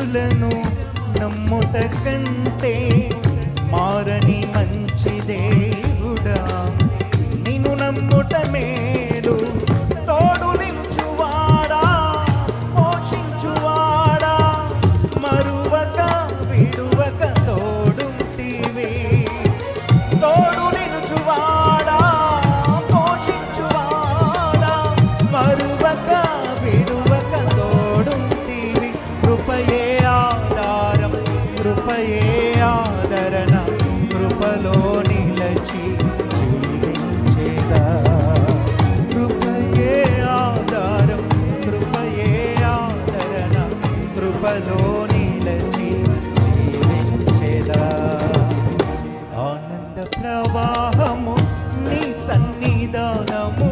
మనుషులను నమ్ముట కంటే మారని మంచి దేవుడా నిన్ను నమ్ముట మేలు. తోడు నిలుచువాడా పోషించువాడా మరువక విడువక తోడుంటివి. తోడు నిలుచువాడా పోషించువాడా మరువక విడువక తోడుంటివి. కృపయే ఆధారం కృపయే ఆదరణ కృపలో నిలచి జీవించేదా. కృపయే ఆధారం కృపయే ఆదరణ కృపలో నిలచి జీవించేదా. ఆనంద ప్రవాహము నీ సన్నిధానము